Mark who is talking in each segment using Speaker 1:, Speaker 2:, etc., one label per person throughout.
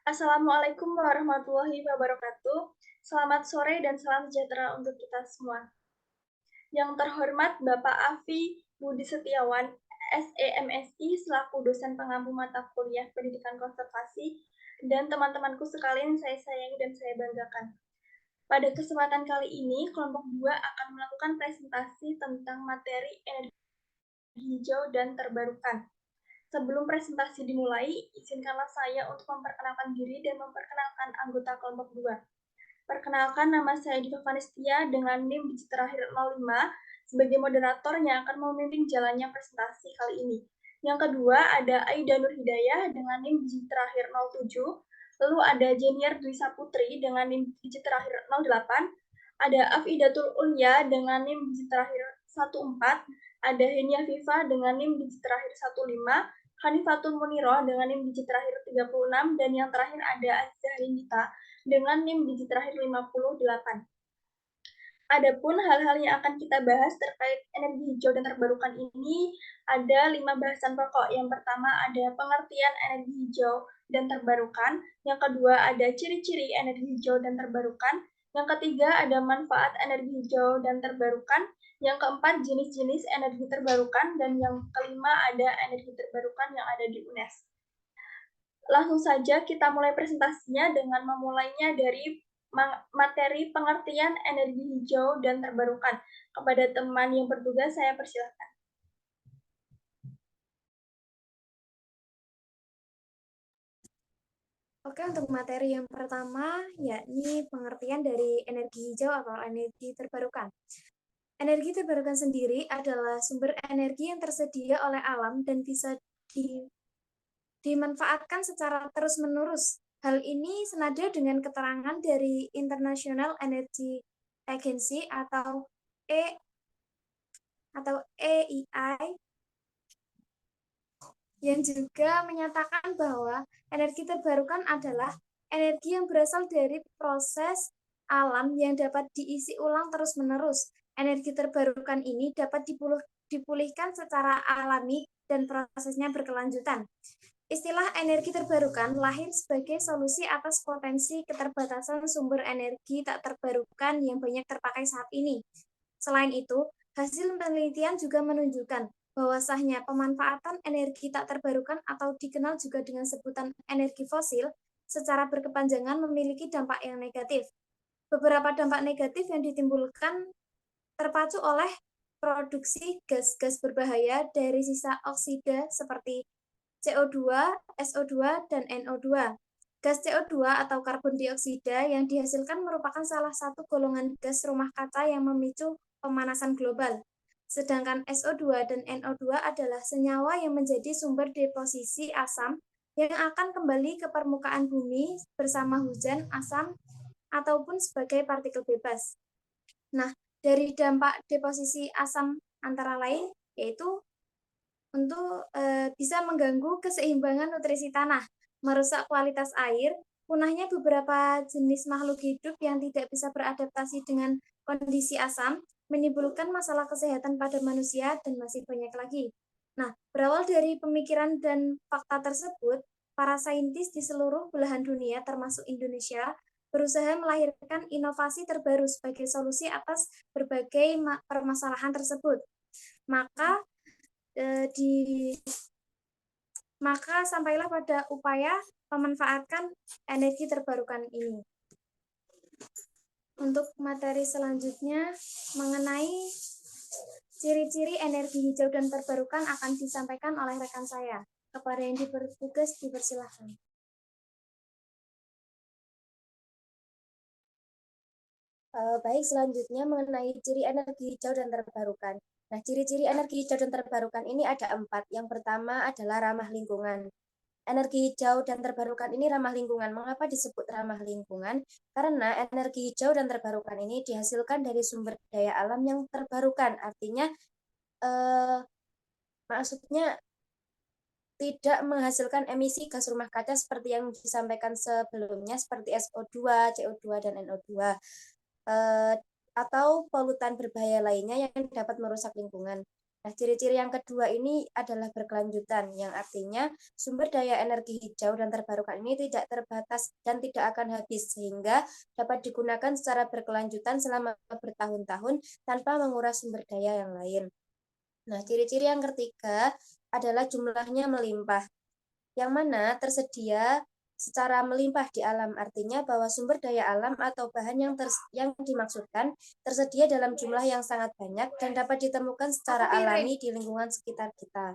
Speaker 1: Assalamualaikum warahmatullahi wabarakatuh. Selamat sore dan salam sejahtera untuk kita semua. Yang terhormat Bapak Afi Budi Setiawan, SEMSI selaku dosen pengampu mata kuliah Pendidikan Konservasi, dan teman-temanku sekalian yang saya sayangi dan saya banggakan. Pada kesempatan kali ini, kelompok 2 akan melakukan presentasi tentang materi energi hijau dan terbarukan. Sebelum presentasi dimulai, izinkanlah saya untuk memperkenalkan diri dan memperkenalkan anggota kelompok 2. Perkenalkan, nama saya Diva Vanestia dengan NIM digit terakhir 05 sebagai moderator yang akan memimpin jalannya presentasi kali ini. Yang kedua ada Aida Nur Hidayah dengan NIM digit terakhir 07, lalu ada Jenier Dwi Saputri dengan NIM digit terakhir 08, ada Afidatul Ulya dengan NIM digit terakhir 14, ada Henia Viva dengan NIM digit terakhir 15, Hanifatul Muniro dengan NIM digit terakhir 36, dan yang terakhir ada Azizah Rinita dengan NIM digit terakhir 58. Adapun hal-hal yang akan kita bahas terkait energi hijau dan terbarukan ini ada 5 bahasan pokok. Yang pertama ada pengertian energi hijau dan terbarukan. Yang kedua ada ciri-ciri energi hijau dan terbarukan. Yang ketiga ada manfaat energi hijau dan terbarukan. Yang keempat jenis-jenis energi terbarukan. Dan yang kelima ada energi terbarukan yang ada di UNES. Langsung saja kita mulai presentasinya dengan memulainya dari materi pengertian energi hijau dan terbarukan. Kepada teman yang bertugas, saya persilahkan.
Speaker 2: Oke, untuk materi yang pertama, yakni pengertian dari energi hijau atau energi terbarukan. Energi terbarukan sendiri adalah sumber energi yang tersedia oleh alam dan bisa dimanfaatkan secara terus-menerus. Hal ini senada dengan keterangan dari International Energy Agency atau EEI yang juga menyatakan bahwa energi terbarukan adalah energi yang berasal dari proses alam yang dapat diisi ulang terus-menerus. Energi terbarukan ini dapat dipulihkan secara alami dan prosesnya berkelanjutan. Istilah energi terbarukan lahir sebagai solusi atas potensi keterbatasan sumber energi tak terbarukan yang banyak terpakai saat ini. Selain itu, hasil penelitian juga menunjukkan bahwa sahnya pemanfaatan energi tak terbarukan atau dikenal juga dengan sebutan energi fosil secara berkepanjangan memiliki dampak yang negatif. Beberapa dampak negatif yang ditimbulkan terpacu oleh produksi gas-gas berbahaya dari sisa oksida seperti CO2, SO2, dan NO2. Gas CO2 atau karbon dioksida yang dihasilkan merupakan salah satu golongan gas rumah kaca yang memicu pemanasan global. Sedangkan SO2 dan NO2 adalah senyawa yang menjadi sumber deposisi asam yang akan kembali ke permukaan bumi bersama hujan, asam, ataupun sebagai partikel bebas. Nah, dari dampak deposisi asam antara lain yaitu untuk bisa mengganggu keseimbangan nutrisi tanah, merusak kualitas air, punahnya beberapa jenis makhluk hidup yang tidak bisa beradaptasi dengan kondisi asam, menimbulkan masalah kesehatan pada manusia, dan masih banyak lagi. Nah, berawal dari pemikiran dan fakta tersebut, para saintis di seluruh belahan dunia, termasuk Indonesia, berusaha melahirkan inovasi terbaru sebagai solusi atas berbagai permasalahan tersebut. Maka sampailah pada upaya memanfaatkan energi terbarukan ini. Untuk materi selanjutnya mengenai ciri-ciri energi hijau dan terbarukan akan disampaikan oleh rekan saya. Kepada yang bertugas dipersilahkan.
Speaker 3: Baik, selanjutnya mengenai ciri energi hijau dan terbarukan. Nah, ciri-ciri energi hijau dan terbarukan ini ada 4. Yang pertama adalah ramah lingkungan. Energi hijau dan terbarukan ini ramah lingkungan. Mengapa disebut ramah lingkungan? Karena energi hijau dan terbarukan ini dihasilkan dari sumber daya alam yang terbarukan. Artinya, maksudnya tidak menghasilkan emisi gas rumah kaca seperti yang disampaikan sebelumnya, seperti SO2, CO2, dan NO2. Atau polutan berbahaya lainnya yang dapat merusak lingkungan. Nah, ciri-ciri yang kedua ini adalah berkelanjutan, yang artinya sumber daya energi hijau dan terbarukan ini tidak terbatas dan tidak akan habis, sehingga dapat digunakan secara berkelanjutan selama bertahun-tahun tanpa menguras sumber daya yang lain. Nah, ciri-ciri yang ketiga adalah jumlahnya melimpah, yang mana tersedia secara melimpah di alam, artinya bahwa sumber daya alam atau bahan yang dimaksudkan tersedia dalam jumlah yang sangat banyak dan dapat ditemukan secara alami di lingkungan sekitar kita.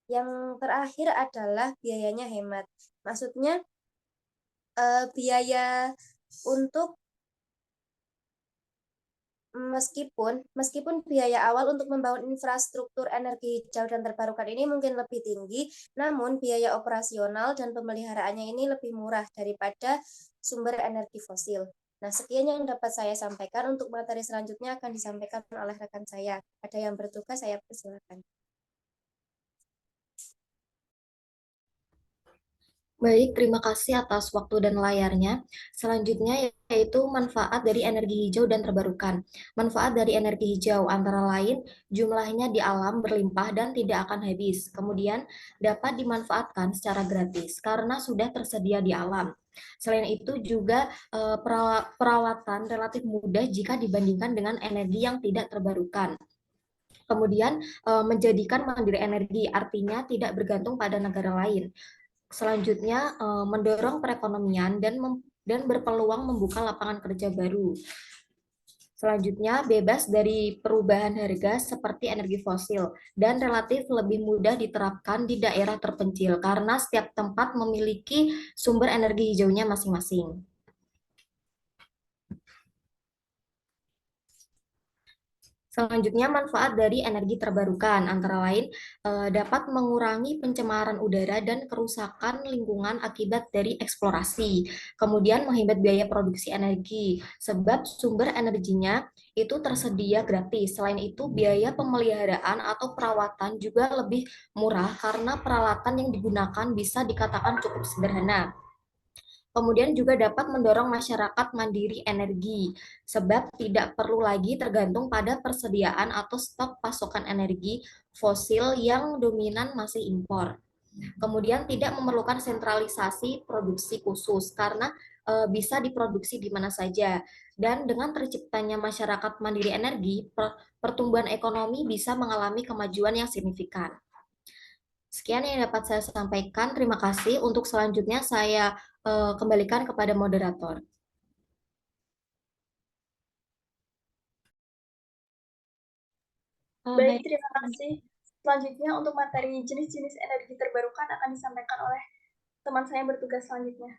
Speaker 3: Yang terakhir adalah biayanya hemat. Maksudnya biaya untuk Meskipun biaya awal untuk membangun infrastruktur energi hijau dan terbarukan ini mungkin lebih tinggi, namun biaya operasional dan pemeliharaannya ini lebih murah daripada sumber energi fosil. Nah, sekian yang dapat saya sampaikan. Untuk materi selanjutnya akan disampaikan oleh rekan saya. Ada yang bertugas, saya persilakan.
Speaker 4: Baik, terima kasih atas waktu dan layarnya. Selanjutnya yaitu manfaat dari energi hijau dan terbarukan. Manfaat dari energi hijau antara lain jumlahnya di alam berlimpah dan tidak akan habis. Kemudian dapat dimanfaatkan secara gratis karena sudah tersedia di alam. Selain itu juga perawatan relatif mudah jika dibandingkan dengan energi yang tidak terbarukan. Kemudian menjadikan mandiri energi, artinya tidak bergantung pada negara lain. Selanjutnya, mendorong perekonomian dan berpeluang membuka lapangan kerja baru. Selanjutnya, bebas dari perubahan harga seperti energi fosil dan relatif lebih mudah diterapkan di daerah terpencil karena setiap tempat memiliki sumber energi hijaunya masing-masing. Selanjutnya, manfaat dari energi terbarukan antara lain dapat mengurangi pencemaran udara dan kerusakan lingkungan akibat dari eksplorasi. Kemudian menghemat biaya produksi energi sebab sumber energinya itu tersedia gratis. Selain itu, biaya pemeliharaan atau perawatan juga lebih murah karena peralatan yang digunakan bisa dikatakan cukup sederhana. Kemudian juga dapat mendorong masyarakat mandiri energi, sebab tidak perlu lagi tergantung pada persediaan atau stok pasokan energi fosil yang dominan masih impor. Kemudian tidak memerlukan sentralisasi produksi khusus karena bisa diproduksi di mana saja. Dan dengan terciptanya masyarakat mandiri energi, pertumbuhan ekonomi bisa mengalami kemajuan yang signifikan. Sekian yang dapat saya sampaikan. Terima kasih. Untuk selanjutnya saya kembalikan kepada moderator.
Speaker 1: Baik, terima kasih. Selanjutnya untuk materi jenis-jenis energi terbarukan akan disampaikan oleh teman saya yang bertugas selanjutnya.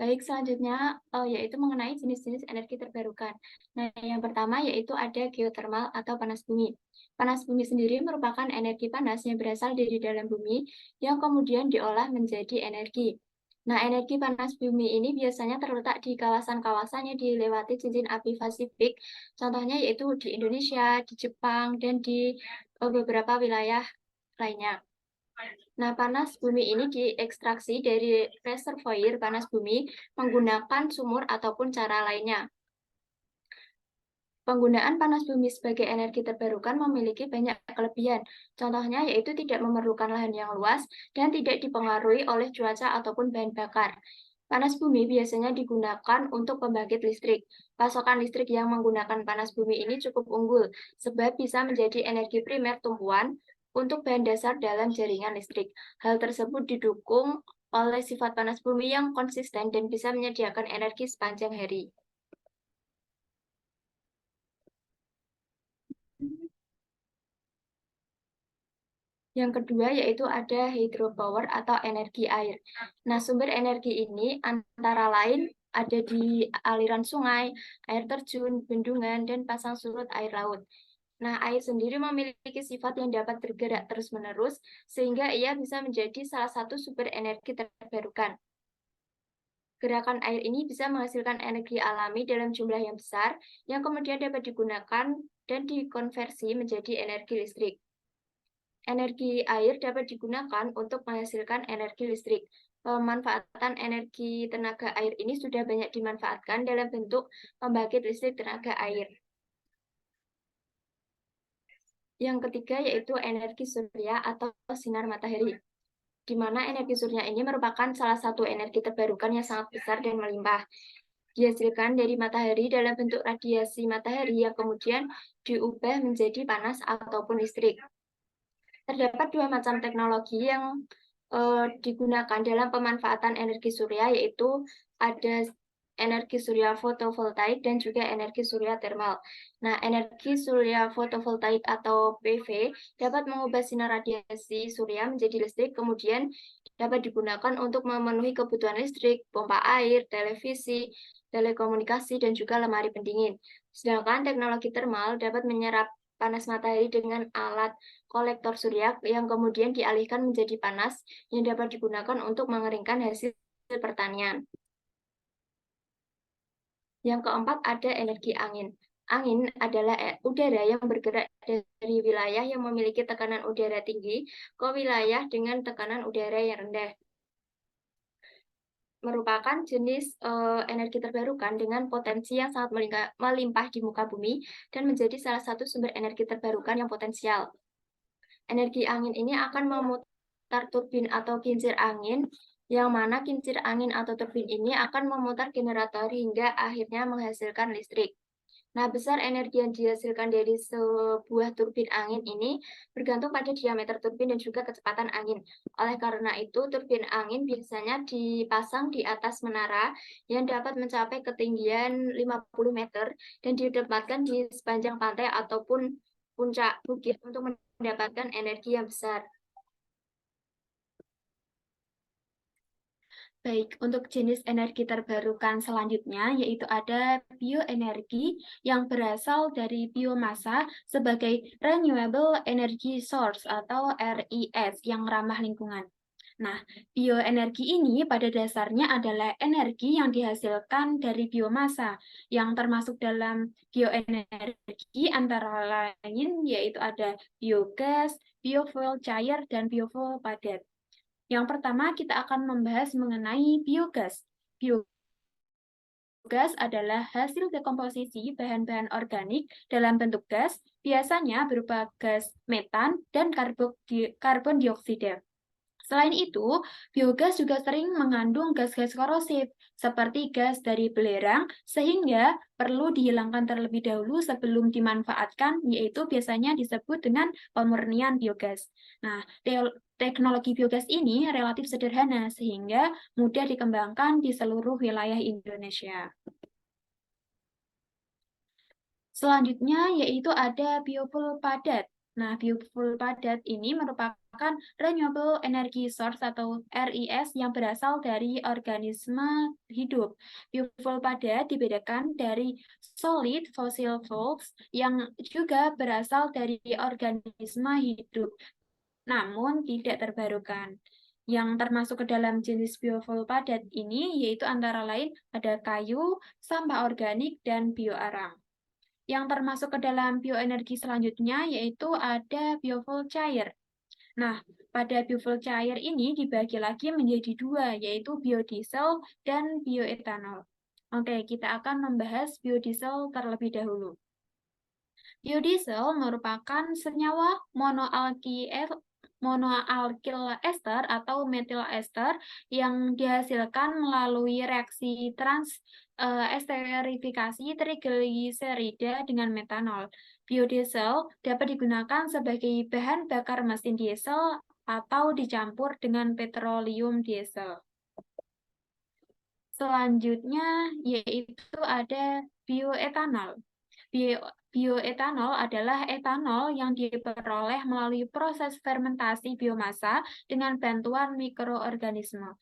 Speaker 5: Baik, selanjutnya yaitu mengenai jenis-jenis energi terbarukan. Nah, yang pertama yaitu ada geotermal atau panas bumi. Panas bumi sendiri merupakan energi panas yang berasal dari dalam bumi yang kemudian diolah menjadi energi. Nah, energi panas bumi ini biasanya terletak di kawasan-kawasan yang dilewati cincin api Pasifik, contohnya yaitu di Indonesia, di Jepang, dan di beberapa wilayah lainnya. Nah, panas bumi ini diekstraksi dari reservoir panas bumi menggunakan sumur ataupun cara lainnya. Penggunaan panas bumi sebagai energi terbarukan memiliki banyak kelebihan. Contohnya yaitu tidak memerlukan lahan yang luas dan tidak dipengaruhi oleh cuaca ataupun bahan bakar. Panas bumi biasanya digunakan untuk pembangkit listrik. Pasokan listrik yang menggunakan panas bumi ini cukup unggul, sebab bisa menjadi energi primer tumpuan untuk bahan dasar dalam jaringan listrik. Hal tersebut didukung oleh sifat panas bumi yang konsisten dan bisa menyediakan energi sepanjang hari. Yang kedua yaitu ada hydropower atau energi air. Nah, sumber energi ini antara lain ada di aliran sungai, air terjun, bendungan, dan pasang surut air laut. Nah, air sendiri memiliki sifat yang dapat bergerak terus-menerus, sehingga ia bisa menjadi salah satu sumber energi terbarukan. Gerakan air ini bisa menghasilkan energi alami dalam jumlah yang besar, yang kemudian dapat digunakan dan dikonversi menjadi energi listrik. Energi air dapat digunakan untuk menghasilkan energi listrik. Pemanfaatan energi tenaga air ini sudah banyak dimanfaatkan dalam bentuk pembangkit listrik tenaga air. Yang ketiga yaitu energi surya atau sinar matahari, di mana energi surya ini merupakan salah satu energi terbarukan yang sangat besar dan melimpah. Dihasilkan dari matahari dalam bentuk radiasi matahari yang kemudian diubah menjadi panas ataupun listrik. Terdapat dua macam teknologi yang digunakan dalam pemanfaatan energi surya, yaitu ada energi surya fotovoltaik dan juga energi surya termal. Nah, energi surya fotovoltaik atau PV dapat mengubah sinar radiasi surya menjadi listrik, kemudian dapat digunakan untuk memenuhi kebutuhan listrik, pompa air, televisi, telekomunikasi, dan juga lemari pendingin. Sedangkan teknologi termal dapat menyerap panas matahari dengan alat kolektor surya yang kemudian dialihkan menjadi panas yang dapat digunakan untuk mengeringkan hasil pertanian. Yang keempat ada energi angin. Angin adalah udara yang bergerak dari wilayah yang memiliki tekanan udara tinggi ke wilayah dengan tekanan udara yang rendah. Merupakan jenis energi terbarukan dengan potensi yang sangat melimpah di muka bumi dan menjadi salah satu sumber energi terbarukan yang potensial. Energi angin ini akan memutar turbin atau kincir angin, yang mana kincir angin atau turbin ini akan memutar generator hingga akhirnya menghasilkan listrik. Nah, besar energi yang dihasilkan dari sebuah turbin angin ini bergantung pada diameter turbin dan juga kecepatan angin. Oleh karena itu, turbin angin biasanya dipasang di atas menara yang dapat mencapai ketinggian 50 meter dan ditempatkan di sepanjang pantai ataupun puncak bukit untuk mendapatkan energi yang besar. Baik, untuk jenis energi terbarukan selanjutnya yaitu ada bioenergi yang berasal dari biomasa sebagai Renewable Energy Source atau RES yang ramah lingkungan. Nah, bioenergi ini pada dasarnya adalah energi yang dihasilkan dari biomasa, yang termasuk dalam bioenergi antara lain yaitu ada biogas, biofuel cair, dan biofuel padat. Yang pertama, kita akan membahas mengenai biogas. Biogas adalah hasil dekomposisi bahan-bahan organik dalam bentuk gas, biasanya berupa gas metan dan karbon dioksida. Selain itu, biogas juga sering mengandung gas-gas korosif, seperti gas dari belerang, sehingga perlu dihilangkan terlebih dahulu sebelum dimanfaatkan, yaitu biasanya disebut dengan pemurnian biogas. Nah, teknologi biogas ini relatif sederhana, sehingga mudah dikembangkan di seluruh wilayah Indonesia. Selanjutnya yaitu ada biofuel padat. Nah, biofuel padat ini merupakan renewable energy source atau RES yang berasal dari organisme hidup. Biofuel padat dibedakan dari solid fossil fuels yang juga berasal dari organisme hidup, namun tidak terbarukan. Yang termasuk ke dalam jenis biofuel padat ini yaitu antara lain ada kayu, sampah organik, dan bioarang. Yang termasuk ke dalam bioenergi selanjutnya yaitu ada biofuel cair. Nah, pada biofuel cair ini dibagi lagi menjadi dua, yaitu biodiesel dan bioetanol. Oke, kita akan membahas biodiesel terlebih dahulu. Biodiesel merupakan senyawa monoalkyl ester atau metil ester yang dihasilkan melalui reaksi esterifikasi trigliserida dengan metanol. Biodiesel dapat digunakan sebagai bahan bakar mesin diesel atau dicampur dengan petroleum diesel. Selanjutnya yaitu ada bioetanol. Bioetanol adalah etanol yang diperoleh melalui proses fermentasi biomasa dengan bantuan mikroorganisme.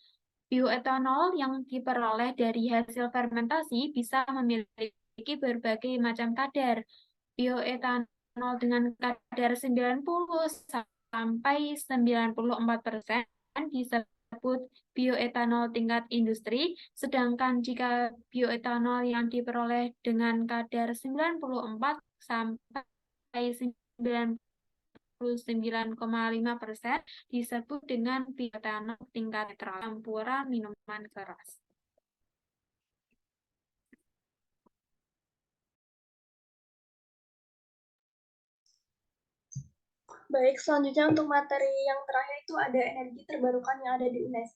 Speaker 5: Bioetanol yang diperoleh dari hasil fermentasi bisa memiliki berbagai macam kadar. Bioetanol dengan kadar 90 sampai 94% disebut bioetanol tingkat industri, sedangkan jika bioetanol yang diperoleh dengan kadar 94 sampai 99,5% disebut dengan bioetanol tingkat netral, campuran minuman keras.
Speaker 1: Baik, selanjutnya untuk materi yang terakhir itu ada energi terbarukan yang ada di UNES.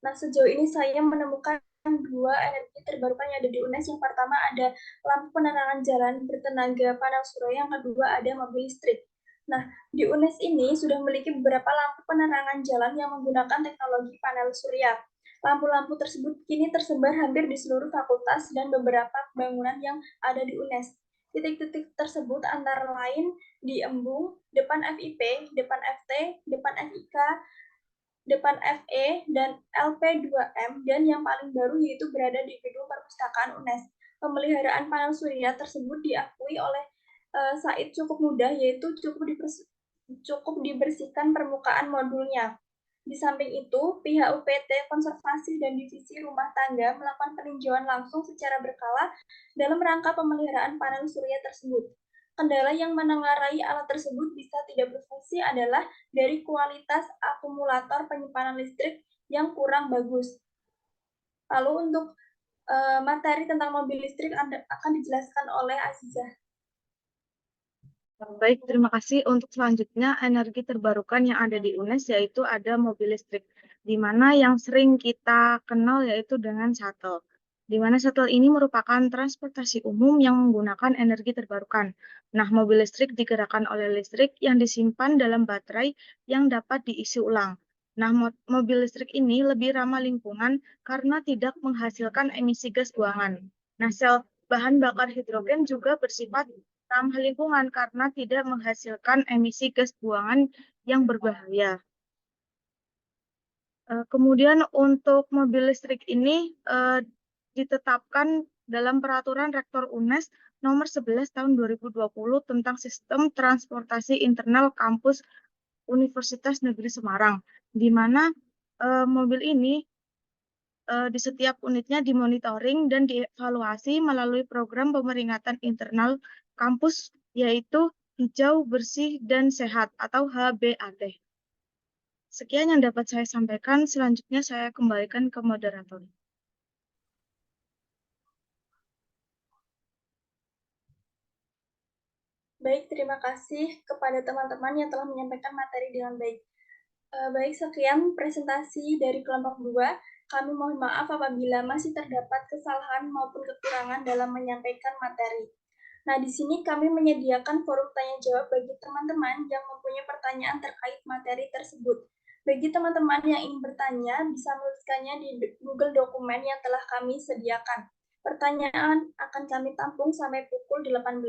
Speaker 1: Nah, sejauh ini saya menemukan dua energi terbarukan yang ada di UNES. Yang pertama ada lampu penerangan jalan bertenaga panel surya, yang kedua ada mobil listrik. Nah, di UNES ini sudah memiliki beberapa lampu penerangan jalan yang menggunakan teknologi panel surya. Lampu-lampu tersebut kini tersebar hampir di seluruh fakultas dan beberapa bangunan yang ada di UNES. Titik-titik tersebut antara lain di Embung, depan FIP, depan FT, depan FIK, depan FE, dan LP2M, dan yang paling baru yaitu berada di gedung perpustakaan UNES. Pemeliharaan panel surya tersebut diakui oleh Said cukup mudah, yaitu cukup dibersihkan permukaan modulnya. Di samping itu, pihak UPT Konservasi dan Divisi Rumah Tangga melakukan peninjauan langsung secara berkala dalam rangka pemeliharaan panel surya tersebut. Kendala yang menengarai alat tersebut bisa tidak berfungsi adalah dari kualitas akumulator penyimpanan listrik yang kurang bagus. Lalu untuk materi tentang mobil listrik akan dijelaskan oleh Azizah.
Speaker 6: Baik, terima kasih. Untuk selanjutnya, energi terbarukan yang ada di UNES yaitu ada mobil listrik, di mana yang sering kita kenal yaitu dengan shuttle. Di mana shuttle ini merupakan transportasi umum yang menggunakan energi terbarukan. Nah, mobil listrik digerakkan oleh listrik yang disimpan dalam baterai yang dapat diisi ulang. Nah, mobil listrik ini lebih ramah lingkungan karena tidak menghasilkan emisi gas buangan. Nah, sel bahan bakar hidrogen juga bersifat ramah lingkungan karena tidak menghasilkan emisi gas buangan yang berbahaya. Kemudian untuk mobil listrik ini ditetapkan dalam Peraturan Rektor UNES Nomor 11 Tahun 2020 tentang Sistem Transportasi Internal Kampus Universitas Negeri Semarang, di mana mobil ini di setiap unitnya dimonitoring dan dievaluasi melalui program pemeringatan internal kampus, yaitu hijau, bersih, dan sehat atau HBAT. Sekian yang dapat saya sampaikan, selanjutnya saya kembalikan ke moderator.
Speaker 1: Baik, terima kasih kepada teman-teman yang telah menyampaikan materi dengan baik. Baik, sekian presentasi dari kelompok 2. Kami mohon maaf apabila masih terdapat kesalahan maupun kekurangan dalam menyampaikan materi. Nah, di sini kami menyediakan forum tanya jawab bagi teman-teman yang mempunyai pertanyaan terkait materi tersebut. Bagi teman-teman yang ingin bertanya, bisa menuliskannya di Google Dokumen yang telah kami sediakan. Pertanyaan akan kami tampung sampai pukul 18.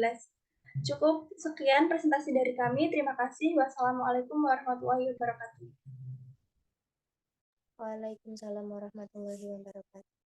Speaker 1: Cukup sekian presentasi dari kami. Terima kasih. Wassalamualaikum warahmatullahi wabarakatuh.
Speaker 3: Waalaikumsalam warahmatullahi wabarakatuh.